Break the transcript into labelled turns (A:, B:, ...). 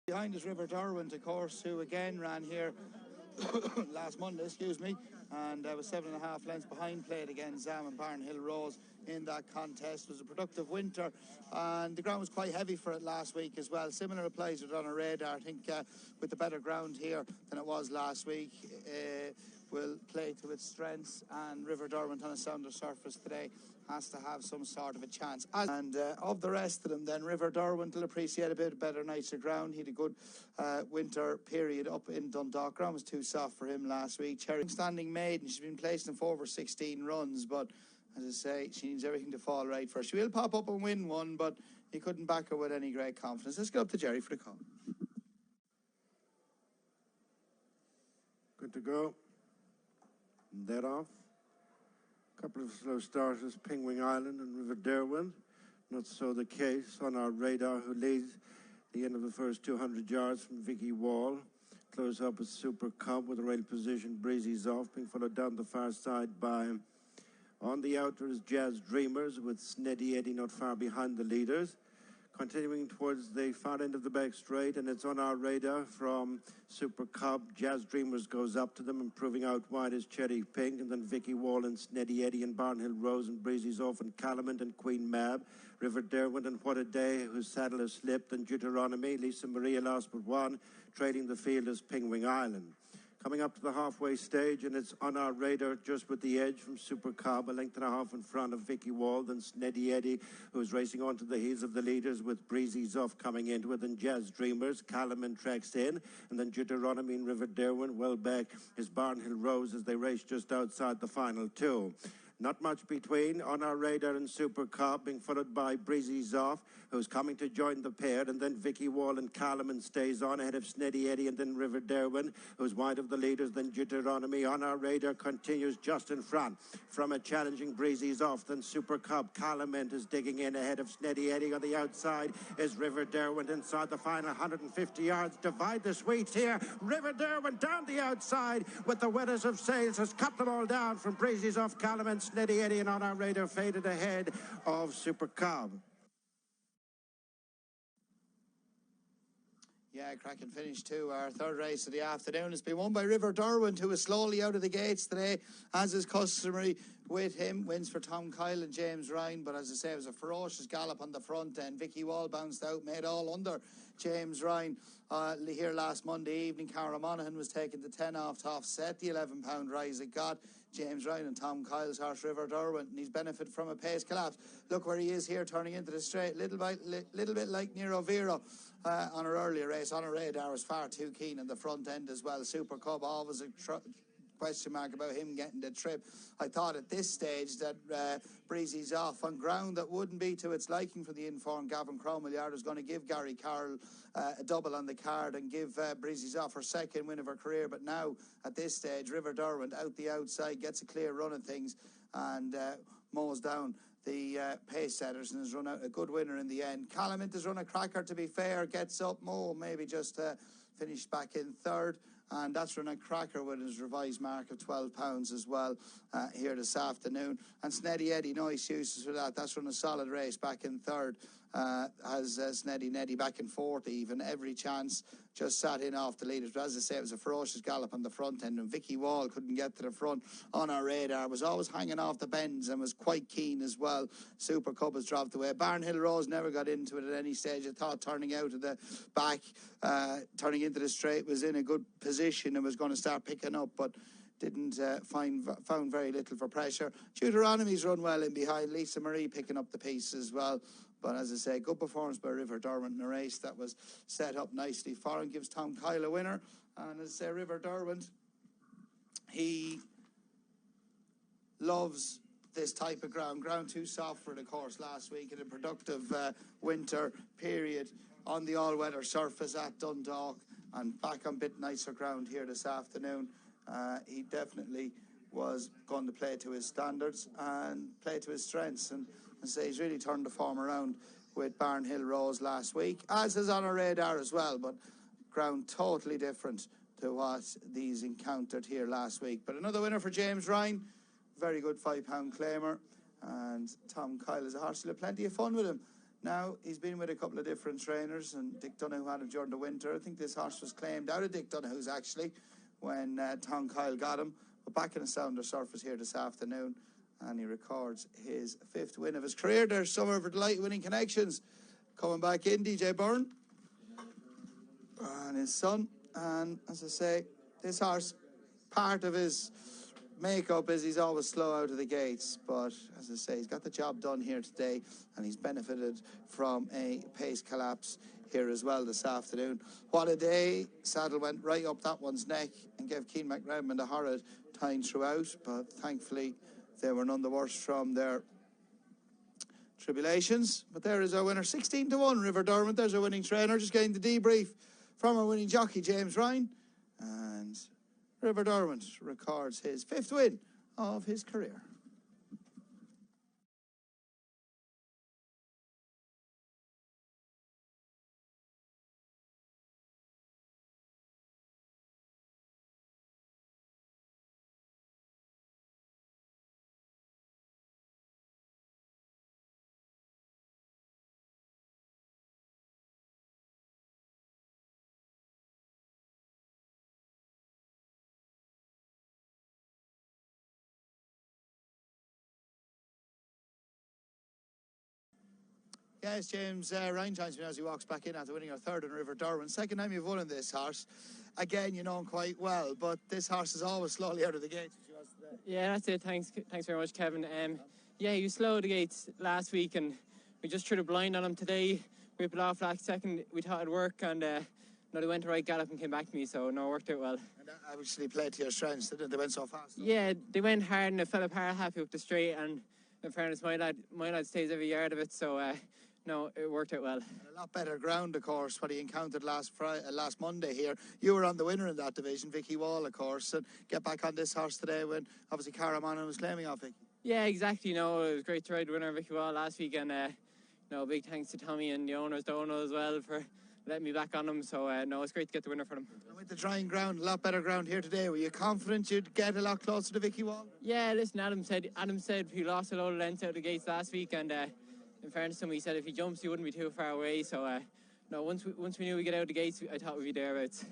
A: Behind is River Derwent, of course, who again ran here last Monday, and was 7.5 lengths behind, played against Zam and Barnhill Rose in that contest. It was a productive winter, and the ground was quite heavy for it last week as well. Similar applies to on a radar. I think with the better ground here than it was last week, will play to its strengths, and River Derwent on a sounder surface today has to have some sort of a chance. And of the rest of them, then River Derwent will appreciate a bit better, nicer ground. He had a good winter period up in Dundalk. Ground was too soft for him last week. Cherry standing maiden, she's been placing for over 16 runs, but as I say, she needs everything to fall right for her. She will pop up and win one, but he couldn't back her with any great confidence. Let's get up to Jerry for the call.
B: Good to go. Dead off. A couple of slow starters, Penguin Island and River Derwent. Not so the case on our radar, who leads the end of the first 200 yards from Vicky Wall. Close up with Super Cub with a rail position, Breezy's off, being followed down the far side by, on the outer is Jazz Dreamers with Sneddy Eddie not far behind the leaders. Continuing towards the far end of the back straight, and it's on our radar from Super Cub. Jazz Dreamers goes up to them, improving out wide is Cherry Pink, and then Vicky Wall and Sneddy Eddie and Barnhill Rose and Breezy's off and Calamant and Queen Mab. River Derwent and What a Day, whose saddle has slipped, and Deuteronomy. Lisa Maria last but one, trailing the field is Penguin Island. Coming up to the halfway stage, and it's on our radar just with the edge from Super Cobb, a length and a half in front of Vicky Wall, then Sneddy Eddie, who's racing onto the heels of the leaders with Breezy's off coming into it, and Jazz Dreamers. Calaman tracks in, and then Deuteronomy and River Derwent. Well back is Barnhill Rose as they race just outside the final two. Not much between on our radar and Super Cobb, being followed by Breezy's Off, who's coming to join the pair, and then Vicky Wall and Calaman stays on ahead of Sneddy Eddie, and then River Derwent, who's wide of the leaders, then Deuteronomy. On our radar continues just in front from a challenging Breezy's Off, then Super Cobb. Calaman is digging in ahead of Sneddy Eddie. On the outside is River Derwent inside the final 150 yards. Divide the sweets here. River Derwent down the outside with the winners of sales, has cut them all down from Breezy's Off, Calaman, Sneddy Eddie, and on our radar faded ahead of Super Cobb.
A: Yeah, cracking finish too. Our third race of the afternoon has been won by River Derwent, who is slowly out of the gates today, as is customary with him. Wins for Tom Kyle and James Ryan, but as I say, it was a ferocious gallop on the front end. Vicky Wall bounced out, made all under James Ryan here last Monday evening. Cara Monaghan was taking the 10 off to offset the £11 rise it got. James Ryan and Tom Kyle's horse River Derwent, and he's benefited from a pace collapse. Look where he is here, turning into the straight, little bit like Nero Vera on her earlier race. On her radar was far too keen in the front end as well. Super Cub, always a question mark about him getting the trip. I thought at this stage that Breezy's Off on ground that wouldn't be to its liking for the informed Gavin Cromwell was going to give Gary Carroll a double on the card and give Breezy's Off her second win of her career. But now at this stage, River Derwent out the outside gets a clear run of things and mows down the pace setters and has run out a good winner in the end. Calamant has run a cracker, to be fair, gets up more, maybe just finished back in third, and that's run a cracker with his revised mark of £12 as well here this afternoon. And Sneddy Eddie, no excuses for that. That's run a solid race back in third. Has Sneddy Neddy back in fourth even, every chance, just sat in off the leaders. But as I say, it was a ferocious gallop on the front end, and Vicky Wall couldn't get to the front on our radar, was always hanging off the bends and was quite keen as well. Super Cup has dropped away. Barnhill Rose never got into it at any stage. I thought turning out of the back, turning into the straight, was in a good position and was going to start picking up, but didn't found very little for pressure. Deuteronomy's run well in behind. Lisa Marie picking up the piece as well. But as I say, good performance by River Derwent in a race that was set up nicely for him. Gives Tom Kyle a winner. And as I say, River Derwent, he loves this type of ground too soft for the course last week in a productive winter period on the all-weather surface at Dundalk, and back on a bit nicer ground here this afternoon. He definitely was going to play to his standards and play to his strengths, and say he's really turned the form around with Barnhill Rose last week, as is on our radar as well, but ground totally different to what these encountered here last week. But another winner for James Ryan, very good £5 claimer, and Tom Kyle is a horse. He'll have plenty of fun with him Now, he's been with a couple of different trainers, and Dick Donoghue had him during the winter. I think this horse was claimed out of Dick Donoghue's, actually, when Tom Kyle got him. But back in a sounder surface here this afternoon, and he records his 5th win of his career. There's Summer for Delight winning connections. Coming back in, DJ Byrne and his son. And as I say, this horse, part of his makeup is he's always slow out of the gates, but as I say, he's got the job done here today, and he's benefited from a pace collapse here as well this afternoon. What a day. Saddle went right up that one's neck and gave Keane McRedmond a horrid time throughout, but thankfully they were none the worse from their tribulations. But there is our winner, 16-1, River Derwent. There's our winning trainer, just getting the debrief from our winning jockey, James Ryan. And River Derwent records his 5th win of his career. Yes, James Ryan joins me as he walks back in after winning our 3rd in River Derwent. 2nd time you've won in this horse. Again, you know him quite well, but this horse is always slowly out of the gates.
C: Yeah, that's it. Thanks very much, Kevin. Yeah, he was slow out of the gates last week, and we just threw the blind on him today. We put off last second. We thought it'd work, and no, they went to right gallop and came back to me, so no, it worked out well.
A: And that obviously played to your strengths, didn't it? They went so fast.
C: Yeah, they went hard and it fell apart happy up the straight, and in fairness, my lad stays every yard of it, so no, it worked out well.
A: And a lot better ground, of course, what he encountered last Monday here. You were on the winner in that division, Vicky Wall, of course, and get back on this horse today when obviously Caraman was claiming off Vicky.
C: Yeah, exactly. You know, it was great to ride the winner Vicky Wall last week, and big thanks to Tommy and the owners, Dono as well, for letting me back on him. So no, it's great to get the winner for them.
A: And with the drying ground, a lot better ground here today, were you confident you'd get a lot closer to Vicky Wall?
C: Yeah, listen, Adam said he lost a load of lengths out of the gates last week, and in fairness to him, he said if he jumps, he wouldn't be too far away. So no, once we knew we'd get out of the gates, I thought we'd be thereabouts.